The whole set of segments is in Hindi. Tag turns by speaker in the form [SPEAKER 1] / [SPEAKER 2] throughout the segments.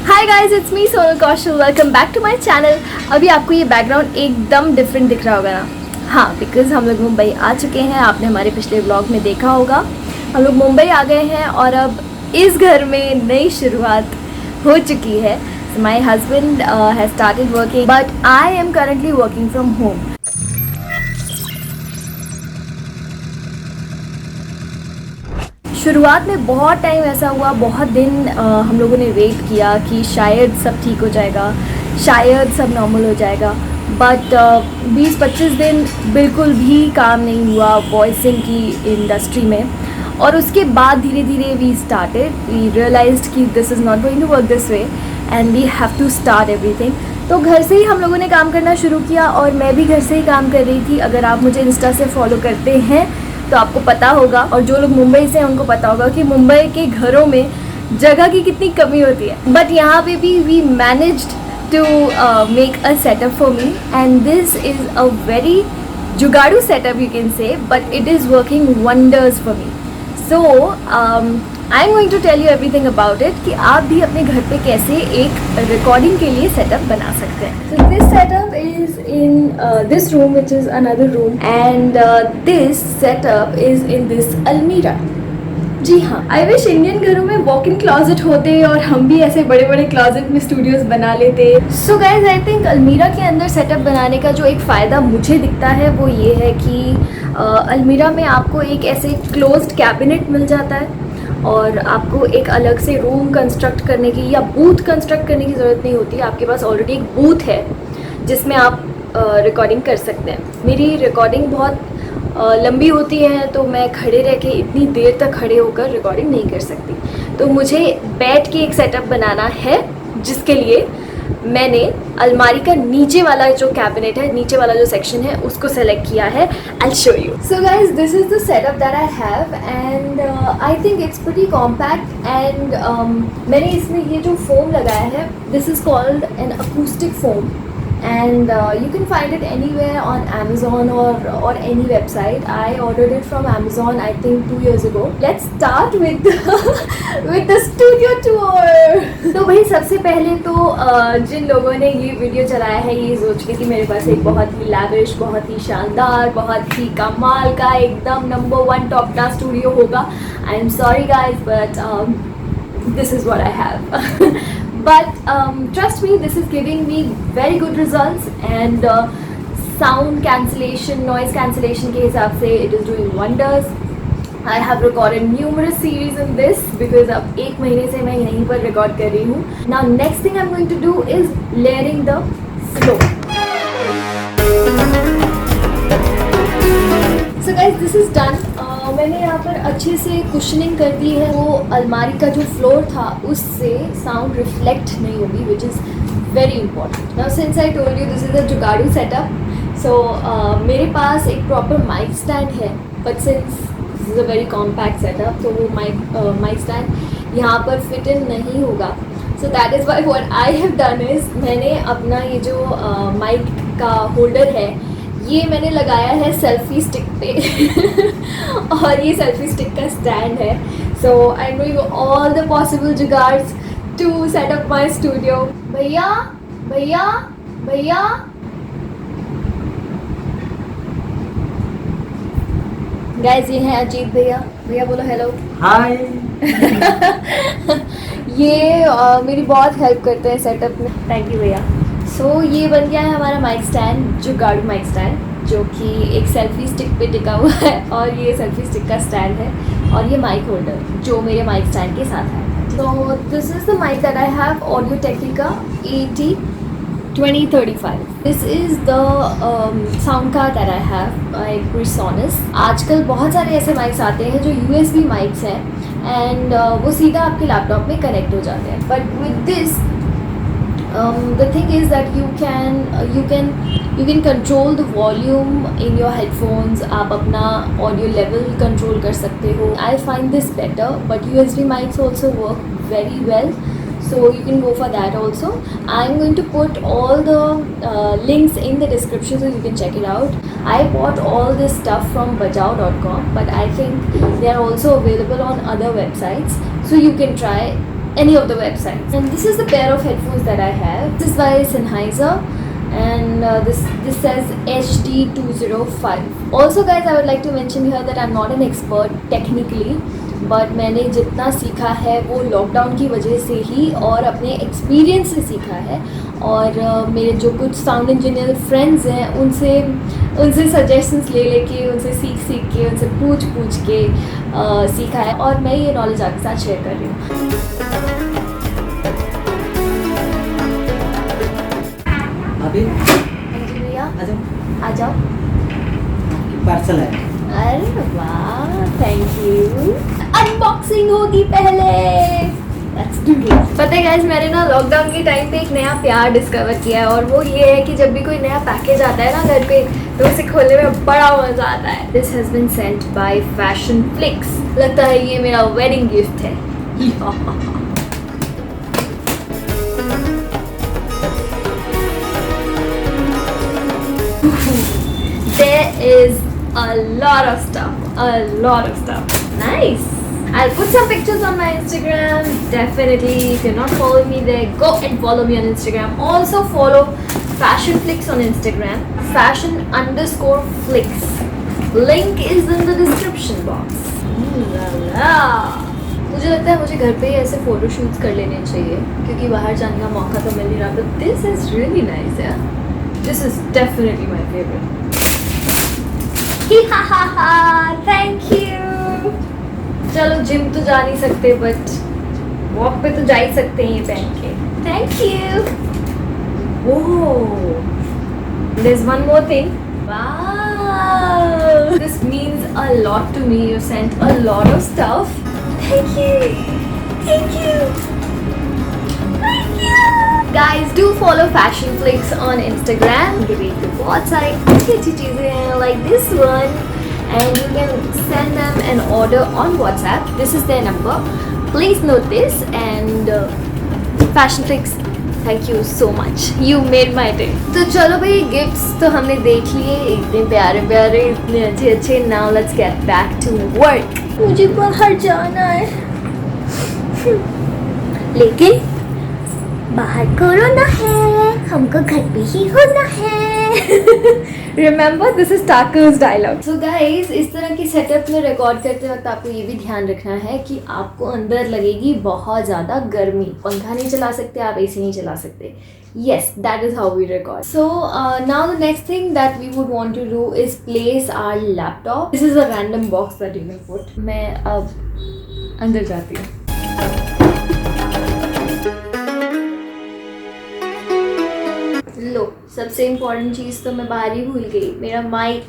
[SPEAKER 1] Hi guys, it's me Sonal Kaushal. Welcome back to my channel. अभी आपको ये बैकग्राउंड एकदम डिफरेंट दिख रहा होगा ना? हाँ, बिकॉज हम लोग मुंबई आ चुके हैं। आपने हमारे पिछले व्लॉग में देखा होगा, हम लोग मुंबई आ गए हैं और अब इस घर में नई शुरुआत हो चुकी है। My husband has started working but I am currently working from home. शुरुआत में बहुत टाइम ऐसा हुआ, बहुत दिन हम लोगों ने वेट किया कि शायद सब ठीक हो जाएगा, शायद सब नॉर्मल हो जाएगा। बट 20-25 दिन बिल्कुल भी काम नहीं हुआ वॉइसिंग की इंडस्ट्री में। और उसके बाद धीरे धीरे वी रियलाइज्ड कि this is not going to work this way and we have to start everything. तो घर से ही हम लोगों ने काम करना शुरू किया और मैं भी घर से ही काम कर रही थी। अगर आप मुझे इंस्टा से फॉलो करते हैं तो आपको पता होगा, और जो लोग मुंबई से हैं उनको पता होगा कि मुंबई के घरों में जगह की कितनी कमी होती है। बट यहाँ पे भी we managed to make a setup for me and this is a very जुगाड़ू setup you can say, but it is working wonders for me. So I am going to tell you everything about it कि आप भी अपने घर पे कैसे एक रिकॉर्डिंग के लिए सेटअप बना सकते हैं। So this setup is in this room which is another room and this setup is in this अलमीरा। जी हाँ, आई विश इंडियन घरों में वॉक इन क्लॉजेट होते और हम भी ऐसे बड़े बड़े क्लॉजेट में स्टूडियोज बना लेते। सो गाइज, आई थिंक अलमीरा के अंदर सेटअप बनाने का जो एक फ़ायदा मुझे दिखता है वो ये है कि अलमीरा में आपको एक ऐसे क्लोज्ड कैबिनेट मिल जाता है और आपको एक अलग से रूम कंस्ट्रक्ट करने की या बूथ कंस्ट्रक्ट करने की ज़रूरत नहीं होती। आपके पास ऑलरेडी एक बूथ है जिसमें आप रिकॉर्डिंग कर सकते हैं। मेरी रिकॉर्डिंग बहुत लंबी होती है तो मैं खड़े रह के इतनी देर तक खड़े होकर रिकॉर्डिंग नहीं कर सकती, तो मुझे बैठ के एक सेटअप बनाना है जिसके लिए मैंने अलमारी का नीचे वाला जो कैबिनेट है, नीचे वाला जो सेक्शन है उसको सेलेक्ट किया है। I show you. So guys, this is the setup that I have and I think it's pretty compact and मैंने इसमें ये जो फोम लगाया है, this is called an acoustic foam and you can find it anywhere on Amazon or any website. I ordered it from Amazon I think 2 years ago. Let's start with with the studio tour. तो भाई सबसे पहले तो जिन लोगों ने ये वीडियो चलाया है ये सोच के कि मेरे पास एक बहुत ही लैविश, बहुत ही शानदार, बहुत ही कमाल का एकदम नंबर 1 टॉप क्लास स्टूडियो होगा। I am sorry guys but this is what I have. But trust me, this is giving me very good results and sound cancellation, noise cancellation के हिसाब से it is doing wonders. I have recorded numerous series in this because अब 1 महीने से मैं यहीं पर रिकॉर्ड कर रही हूँ। Now next thing I'm going to do is layering the flow. So guys, this is done. मैंने यहाँ पर अच्छे से कुशनिंग कर दी है। वो अलमारी का जो फ्लोर था उससे साउंड रिफ्लेक्ट नहीं होगी, which is very important. Now since I told you this is a जुगाड़ू सेटअप, सो मेरे पास एक प्रॉपर माइक स्टैंड है, but since this is a very compact setup तो वो माइक स्टैंड यहाँ पर फिट इन नहीं होगा। So that is why what I have done is मैंने अपना ये जो माइक का होल्डर है ये मैंने लगाया है सेल्फी स्टिक पे और ये सेल्फी स्टिक का स्टैंड है। So I am doing all the possible jugaads to set up my studio. भैया भैया भैया, गाइस ये हैं अजीत भैया। भैया बोलो हेलो।
[SPEAKER 2] हाय।
[SPEAKER 1] ये मेरी बहुत हेल्प करते हैं सेटअप में। थैंक यू भैया। सो ये बन गया है हमारा माइक स्टैंड, जुगाड़ू माइक स्टैंड, जो कि एक सेल्फी स्टिक पे टिका हुआ है और ये सेल्फी स्टिक का स्टैंड है और ये माइक होल्डर जो मेरे माइक स्टैंड के साथ है। तो this is the mic that I have, audio Technica AT2035। This is the sound card that I have by Presonus। आजकल बहुत सारे ऐसे माइक्स आते हैं जो USB माइक्स हैं एंड वो सीधा आपके लैपटॉप में कनेक्ट हो जाते हैं। But with this the thing is that you can control the volume in your headphones. आप अपना audio level control कर सकते हो। I find this better, but USB mics also work very well, so you can go for that also. I'm going to put all the links in the description so you can check it out. I bought all this stuff from bajao.com, but I think they are also available on other websites, so you can try any of the websites. And this is the pair of headphones that I have. This is by Sennheiser, and this says HD205. Also guys, I would like to mention here that I'm not an expert technically, but मैंने जितना सीखा है वो लॉकडाउन की वजह से ही और अपने एक्सपीरियंस से सीखा है, और मेरे जो कुछ साउंड इंजीनियर फ्रेंड्स हैं उनसे सजेशंस ले लेके, उनसे सीख के, उनसे पूछ के सीखा है, और मैं ये नॉलेज आपके साथ शेयर कर रही हूँ.
[SPEAKER 2] अभी
[SPEAKER 1] भैया आ जाओ.
[SPEAKER 2] पार्सल है.
[SPEAKER 1] अरे वाह, थैंक यू. अनबॉक्सिंग होगी पहले. Let's do it. पता है गाइस, मैंने ना लॉकडाउन के टाइम पे एक नया प्यार डिस्कवर किया है, और वो ये है कि जब भी कोई नया पैकेज आता है ना घर पे, तो उसे खोलने में बड़ा मजा आता है. This has been sent by Fashion Flicks. लगता है ये मेरा वेडिंग गिफ्ट है. There is a lot of stuff. Nice. I'll put some pictures on my Instagram. Definitely, if you're not following me there, go and follow me on Instagram. Also follow Fashion Flicks on Instagram. Fashion_flicks. Link is in the description box. मुझे लगता है मुझे घर पे ही ऐसे फोटो शूट्स कर लेने चाहिए, क्योंकि बाहर जाने का मौका तो मिल नहीं रहा. But this is really nice, yeah. This is definitely my favorite. Thank you. चलो जिम तो जा नहीं सकते, बट वॉक पे तो जा ही सकते हैं ये पहन के. Thank you. Oh, there is one more thing. Wow, this means a lot to me. You sent a lot of stuff. Thank you. Guys, do follow Fashion Flicks on Instagram. Give it the बहुत सारी अच्छी चीज़ें हैं like this one, and you can send them an order on WhatsApp. This is their number. Please note this. And Fashion Flicks, thank you so much. You made my day. तो चलो भाई, गिफ्ट्स तो हमने देख लिए, इतने प्यारे प्यारे, इतने अच्छे. Now let's get back to work. मुझे बाहर जाना है. लेकिन बाहर कोरोना है, हमको घर पे ही होना है. Remember, this is talkers dialogue. So guys, इस तरह की सेटअप में रिकॉर्ड करते वक्त आपको ये भी ध्यान रखना है कि आपको अंदर लगेगी बहुत ज़्यादा गर्मी. पंखा नहीं चला सकते आप, एसी नहीं चला सकते. Yes, that is how we record. So now the next thing that we would want to do is place our laptop. This is a random box that you can put. मैं अब अंदर जाती हूँ. लो, सबसे इम्पॉर्टेंट चीज़ तो मैं बाहर ही भूल गई, मेरा माइक.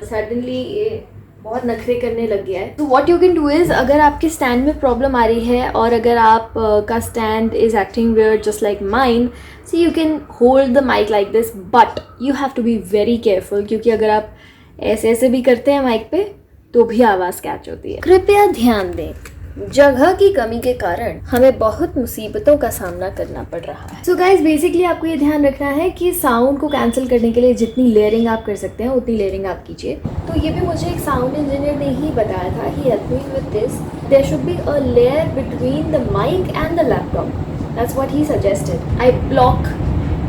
[SPEAKER 1] सडनली ये बहुत नखरे करने लग गया है. तो what you can do is, अगर आपके स्टैंड में प्रॉब्लम आ रही है और अगर आप का stand is acting weird just like mine, so you can hold the mic like this, but you have to be very careful, क्योंकि अगर आप ऐसे भी करते हैं माइक पे तो भी आवाज़ कैच होती है. कृपया ध्यान दें, जगह की कमी के कारण हमें बहुत मुसीबतों का सामना करना पड़ रहा है. सो गाइज, बेसिकली आपको ये ध्यान रखना है कि साउंड को कैंसिल करने के लिए जितनी लेयरिंग आप कर सकते हैं उतनी लेयरिंग आप कीजिए. तो ये भी मुझे एक साउंड इंजीनियर ने ही बताया था. He help me with this. There should be a layer between the mic and the laptop. That's what he suggested. I block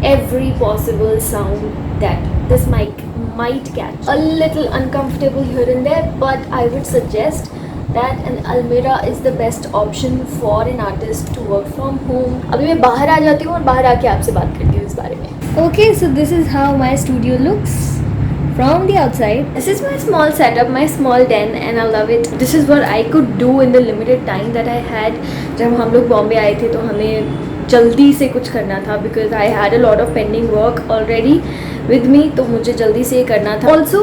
[SPEAKER 1] every possible sound that this mic might catch. A little uncomfortable here and there, but I would suggest that an Almirah is the best option for an artist to work from home. अभी मैं बाहर आ जाती हूँ और बाहर आके आपसे बात करती हूँ इस बारे में. Okay, so this is how my studio looks from the outside. This is my small setup, my small den, and I love it. This is what I could do in the limited time that I had. जब हम लोग बॉम्बे आए थे तो हमें जल्दी से कुछ करना था, because I had a lot of pending work already with me, तो मुझे जल्दी से ये करना था. ऑल्सो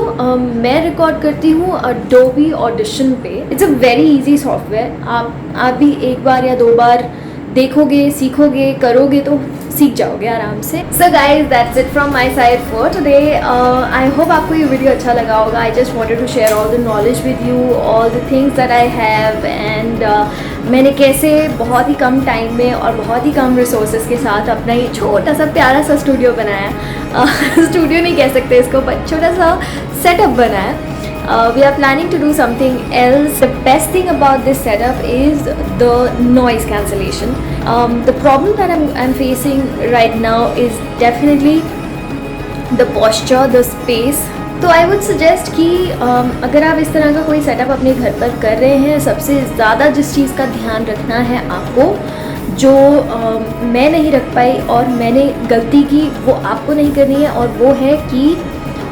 [SPEAKER 1] मैं रिकॉर्ड करती हूँ अडोबी ऑडिशन पे. It's a very easy software. आप भी एक बार या दो बार देखोगे, सीखोगे, करोगे तो सीख जाओगे आराम से. So guys, that's it from my side for today. I hope आपको ये वीडियो अच्छा लगा होगा. I just wanted to share all the knowledge with you, all the things that I have, and मैंने कैसे बहुत ही कम टाइम में और बहुत ही कम रिसोर्सेज के साथ अपना ये छोटा सा प्यारा सा स्टूडियो बनाया. स्टूडियो नहीं कह सकते इसको, बट छोटा सा सेटअप बनाया. we are planning to do something else. The best thing about this setup is the noise cancellation. The problem that I'm facing right now is definitely the posture, the space. तो आई वुड सजेस्ट कि अगर आप इस तरह का कोई सेटअप अपने घर पर कर रहे हैं, सबसे ज़्यादा जिस चीज़ का ध्यान रखना है आपको, जो मैं नहीं रख पाई और मैंने गलती की, वो आपको नहीं करनी है, और वो है कि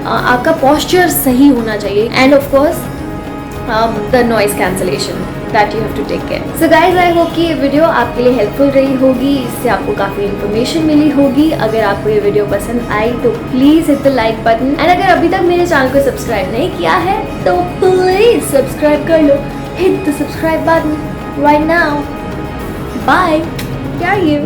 [SPEAKER 1] आपका पोस्चर सही होना चाहिए, and of course the noise cancellation that you have to take care. So guys, I hope कि ये वीडियो आपके लिए हेल्पफुल रही होगी, इससे आपको काफ़ी इन्फॉर्मेशन मिली होगी. अगर आपको ये वीडियो पसंद आई तो please hit the like button, and अगर अभी तक मेरे चैनल को सब्सक्राइब नहीं किया है तो प्लीज़ सब्सक्राइब कर लो. Hit the subscribe button right now. Bye. क्या you?